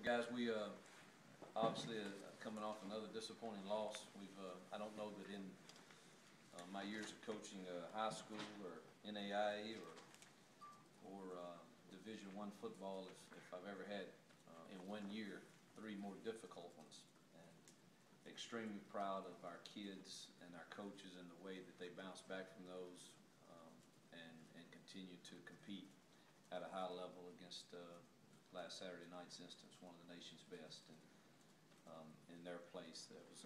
Guys, we obviously coming off another disappointing loss. I don't know that in my years of coaching high school or NAIA or Division I football, if I've ever had in 1 year 3 more difficult ones. And extremely proud of our kids and our coaches and the way that they bounce back from those and continue to compete at a high level against last Saturday night's instance, one of the nation's best, and in their place. That was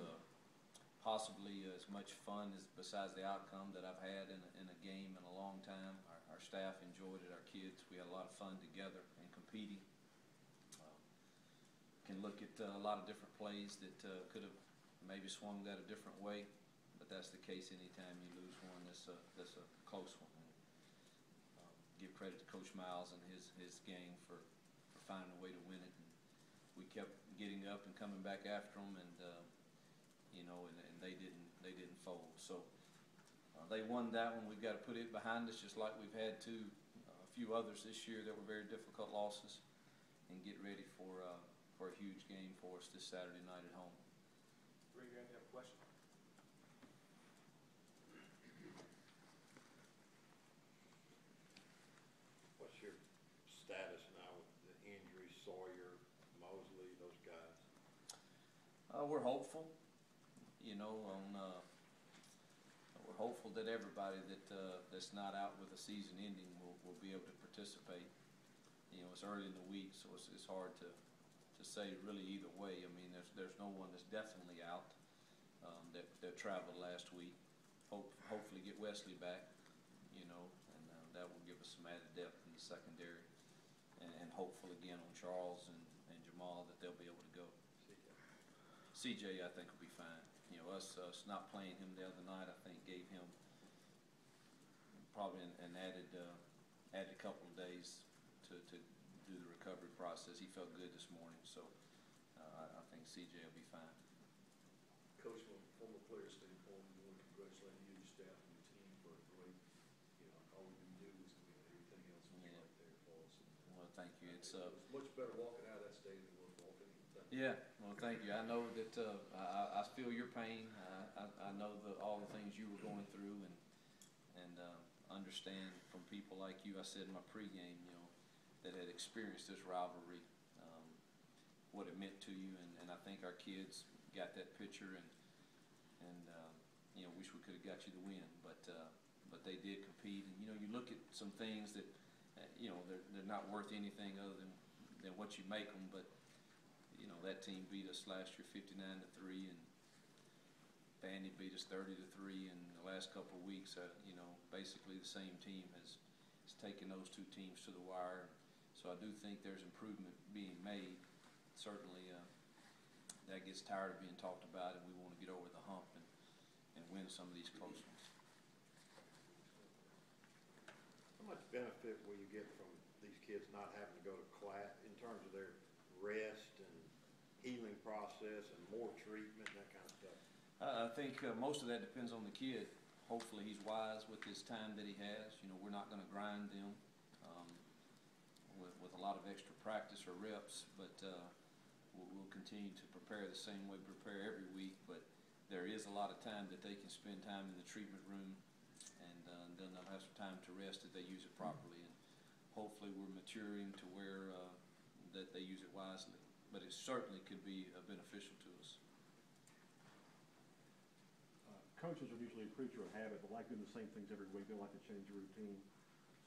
possibly as much fun as, besides the outcome, that I've had in a game in a long time. Our staff enjoyed it, our kids. We had a lot of fun together and competing. Can look at a lot of different plays that could have maybe swung that a different way, but that's the case anytime you lose one that's a close one. Give credit to Coach Miles and his gang for finding a way to win it. And we kept getting up and coming back after them, and and they didn't fold. So they won that one. We've got to put it behind us, just like we've had a few others this year that were very difficult losses, and get ready for a huge game for us this Saturday night at home. Ray, you have a question? What's your status now with the injuries, Sawyer, Mosley, those guys? We're hopeful. We're hopeful that everybody that's not out with a season ending will be able to participate. It's early in the week, so it's hard to say really either way. I mean, there's no one that's definitely out that traveled last week. Hopefully get Wesley back, and that will give us some added depth in the secondary, and hopeful again on Charles and Jamal that they'll be able to go. CJ, I think, will be fine. Us not playing him the other night, I think, gave him probably an added couple of days to do the recovery process. He felt good this morning, so I think CJ will be fine. Coach, from a player standpoint, we want to congratulate you, your staff, and your team for a great, all we can do is everything else was right there for us. Well, thank you. It was much better walking out of that stadium than it was walking in. Yeah, well, thank you. I know that I feel your pain. I know all the things you were going through, and understand from people like you. I said in my pregame, that had experienced this rivalry, what it meant to you, and I think our kids got that picture, and wish we could have got you the win, but they did compete, and you look at some things that they're not worth anything other than what you make them, but that team beat us last year 59-3, and Vandy beat us 30-3, and the last couple of weeks, basically the same team has taken those two teams to the wire. So I do think there's improvement being made. Certainly, that gets tired of being talked about, and we want to get over the hump and win some of these close ones. How much benefit will you get from these kids not having to go to class in terms of their rest and healing process and more treatment and that kind of stuff? I think most of that depends on the kid. Hopefully he's wise with his time that he has. We're not going to grind them with a lot of extra practice or reps, but we'll continue to prepare the same way we prepare every week. But there is a lot of time that they can spend time in the treatment room, and then they'll have some time to rest if they use it properly. And hopefully we're maturing to where that they use it wisely. But it certainly could be beneficial to us. Coaches are usually a creature of habit, but like doing the same things every week. They like to change the routine.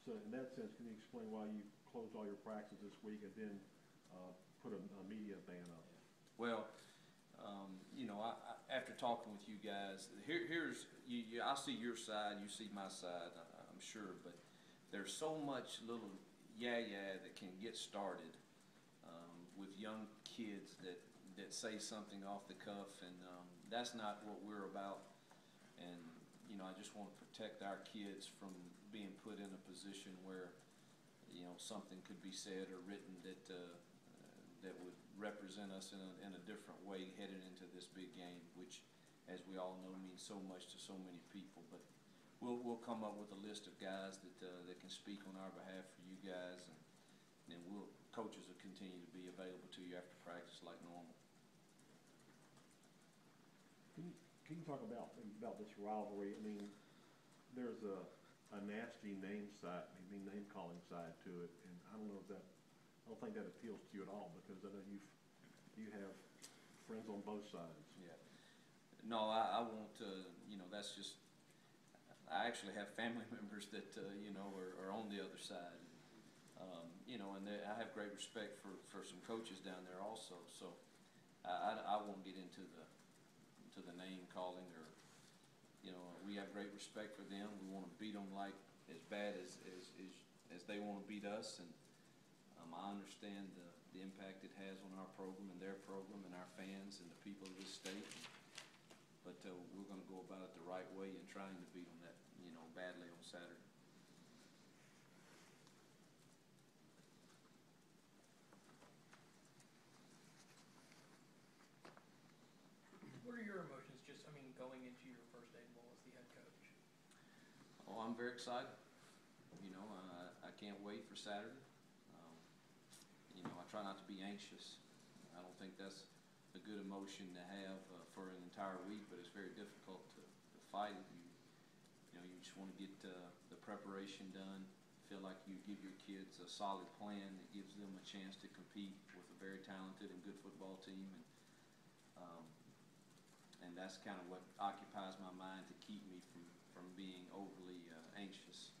So in that sense, can you explain why you closed all your practices this week and then put a media ban up? Well, after talking with you guys, I see your side, you see my side, I'm sure, but there's so much little yeah that can get started with young kids that say something off the cuff, and that's not what we're about. And I just want to protect our kids from being put in a position where something could be said or written that would represent us in a different way headed into this big game, which, as we all know, means so much to so many people. But we'll come up with a list of guys that can speak on our behalf for you guys, and then we'll coaches will continue to be available to you after practice like normal. Can you talk about this rivalry? I mean, there's a nasty name calling side to it, and I don't think that appeals to you at all, because I know you have friends on both sides. Yeah. No, I won't. That's just. I actually have family members that are on the other side. And I have great respect for some coaches down there also. So I won't get into the name calling, or we have great respect for them. We want to beat them like as bad as they want to beat us, and I understand the impact it has on our program and their program and our fans and the people of this state. But we're going to go about it the right way in trying to beat them badly on Saturday. What are your emotions, going into your first day of ball as the head coach? Oh, I'm very excited. I can't wait for Saturday. I try not to be anxious. I don't think that's a good emotion to have for an entire week, but it's very difficult to fight it. You just want to get the preparation done. Feel like you give your kids a solid plan that gives them a chance to compete with a very talented and good football team, and that's kind of what occupies my mind to keep me from being overly anxious.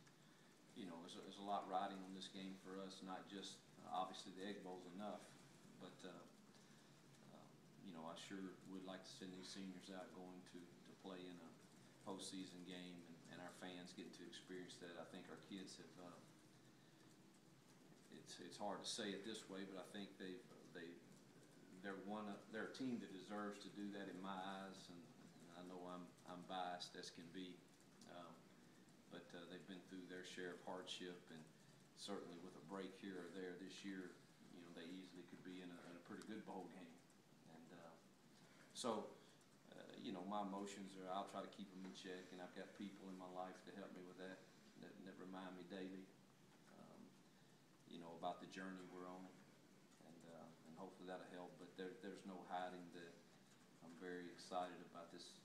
There's a lot riding on this game for us, not just obviously the Egg Bowl's enough, but I sure would like to send these seniors out going to play in a postseason game, and our fans getting to experience that. I think our kids have. It's hard to say it this way, but I think they're a team that deserves to do that in my eyes, and I know I'm biased as can be, but they've been through their share of hardship, and certainly with a break here or there this year, they easily could be in a pretty good bowl game, and so. My emotions are, I'll try to keep them in check, and I've got people in my life to help me with that remind me daily, about the journey we're on, and hopefully that'll help. But there's no hiding that I'm very excited about this